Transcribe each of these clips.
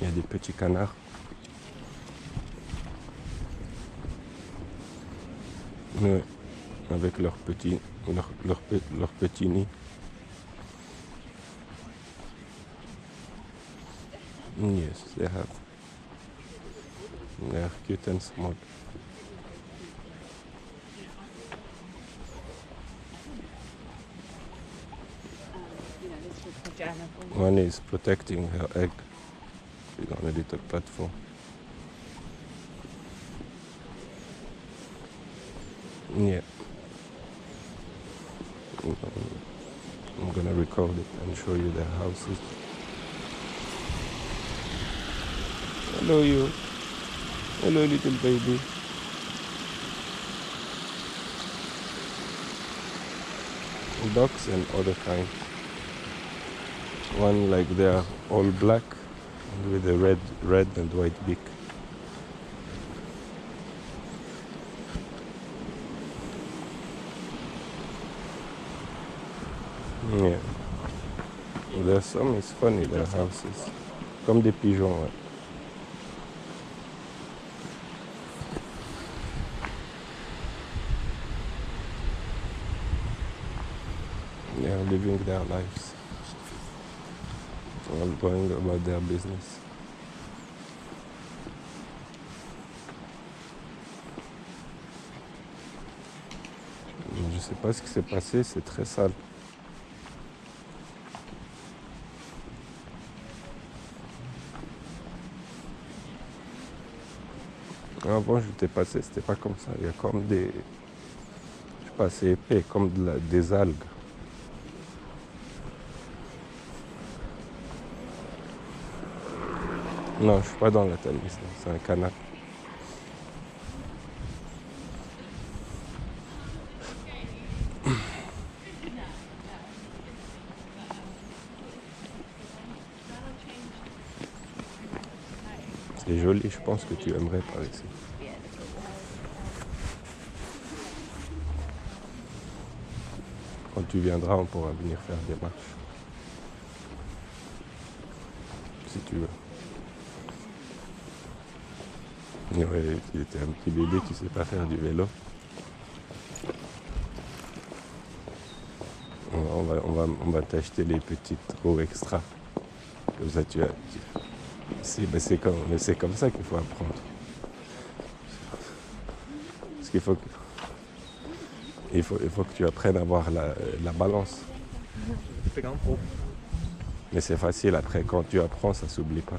Il y a des petits canards. Ouais, avec leurs petits nids. Yes, they have. They are cute and small. One is protecting her egg. She's on a little platform. Yeah. I'm gonna record it and show you their houses. Hello you. Hello little baby. Ducks and other kinds. One like they are all black with a red and white beak. Yeah. There's some, it's funny, their houses. Comme des pigeons, ouais. They are living their lives. All going about their business. Je sais pas ce qui s'est passé, c'est très sale. Avant, j'étais passé, c'était pas comme ça. Il y a comme des... Je sais pas, c'est épais, comme des algues. Non, je suis pas dans la Thamis, c'est un canal. C'est joli, je pense que tu aimerais par ici. Quand tu viendras, on pourra venir faire des marches. Si tu veux. Ouais, tu étais un petit bébé, tu sais pas faire du vélo. On va t'acheter les petites roues extra. Comme ça, c'est comme ça qu'il faut apprendre. Parce qu'il faut que tu apprennes à avoir la balance. Mais c'est facile après, quand tu apprends, ça s'oublie pas.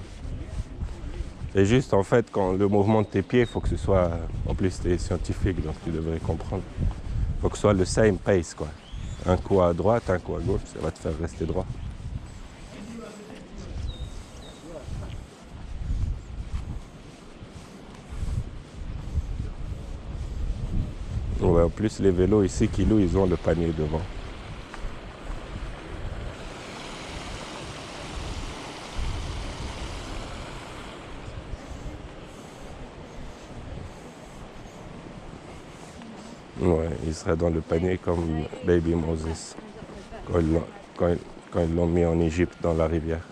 C'est juste en fait, quand le mouvement de tes pieds, il faut que ce soit, en plus tu es scientifique, donc tu devrais comprendre. Il faut que ce soit le same pace, quoi. Un coup à droite, un coup à gauche, ça va te faire rester droit. Ouais, en plus, les vélos ici qui louent, ils ont le panier devant. Ouais, il serait dans le panier comme Baby Moses, quand ils l'ont mis en Égypte dans la rivière.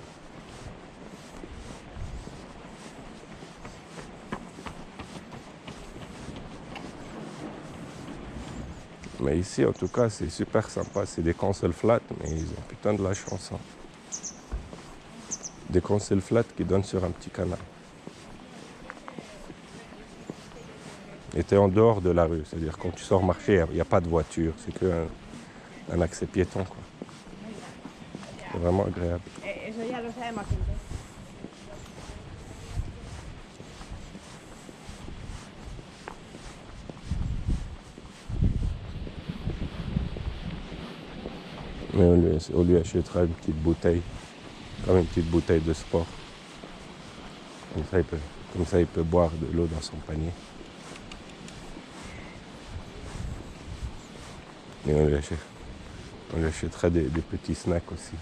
Mais ici, en tout cas, c'est super sympa. C'est des consoles flat, mais ils ont putain de la chance. Hein. Des consoles flat qui donnent sur un petit canal. Et tu es en dehors de la rue. C'est-à-dire, quand tu sors marcher, il n'y a pas de voiture. C'est qu'un accès piéton. Quoi. C'est vraiment agréable. Mais on lui achètera une petite bouteille, comme une petite bouteille de sport. Comme ça, il peut boire de l'eau dans son panier. Et on lui achètera des petits snacks aussi.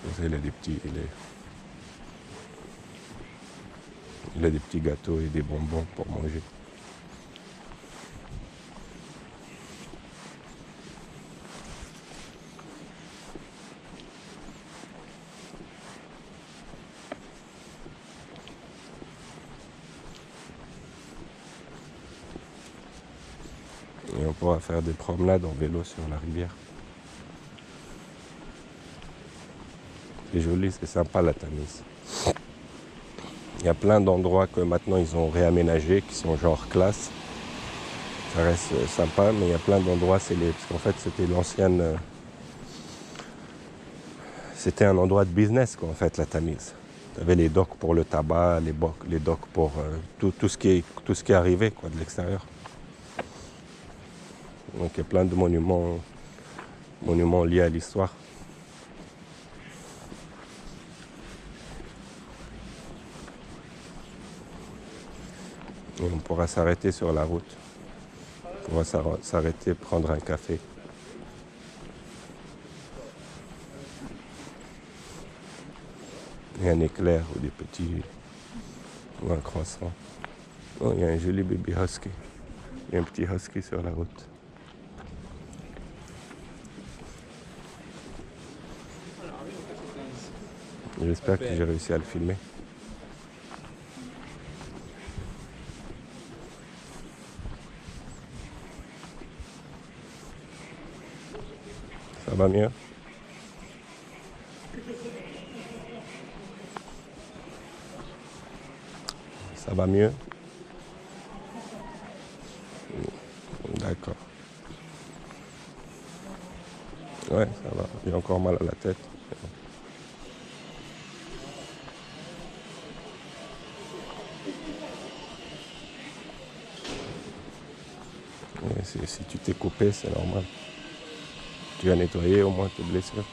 Comme ça, il a des petits gâteaux et des bonbons pour manger. pourra faire des promenades en vélo sur la rivière. C'est joli, c'est sympa la Tamise. Il y a plein d'endroits que maintenant ils ont réaménagés, qui sont genre classe. Ça reste sympa, mais il y a plein d'endroits, parce qu'en fait c'était l'ancienne... C'était un endroit de business, quoi, en fait, la Tamise. Tu avais les docks pour le tabac, les docks pour tout ce qui est arrivé, quoi, de l'extérieur. Donc il y a plein de monuments liés à l'histoire. Et on pourra s'arrêter sur la route. On pourra s'arrêter, prendre un café. Et un éclair ou des petits... ou un croissant. Oh, il y a un joli bébé husky. Il y a un petit husky sur la route. J'espère que j'ai réussi à le filmer. Ça va mieux? Ça va mieux? D'accord. Ouais, ça va. J'ai encore mal à la tête. Si tu t'es coupé, c'est normal. Tu as nettoyé au moins tes blessures.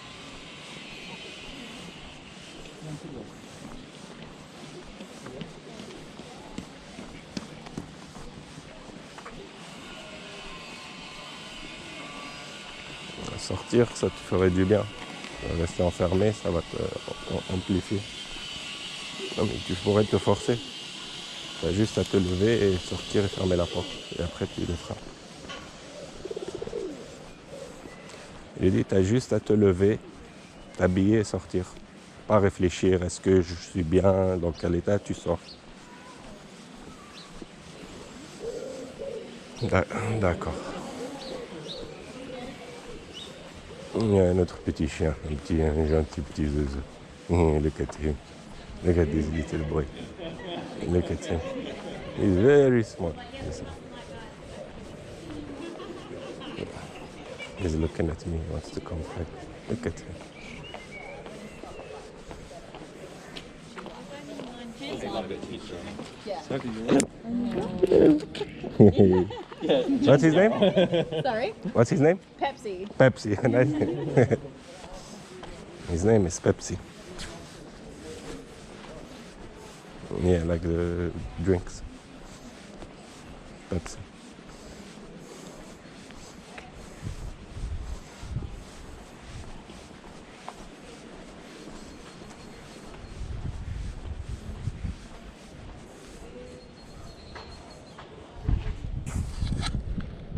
Sortir, ça te ferait du bien. Rester enfermé, ça va amplifier. Non, mais tu pourrais te forcer. Tu as juste à te lever et sortir et fermer la porte. Et après, tu le feras. J'ai dit, tu as juste à te lever, t'habiller et sortir. Pas réfléchir, est-ce que je suis bien, dans quel état tu sors. D'accord. Il y a un autre petit chien, un gentil petit zouzou. Look at him. Look at this little boy. Look at him. He's very small. He's looking at me, he wants to come back. Look at him. What's his name? Sorry? What's his name? Pepsi. Pepsi. Nice name. His name is Pepsi. Yeah, like the drinks. Pepsi.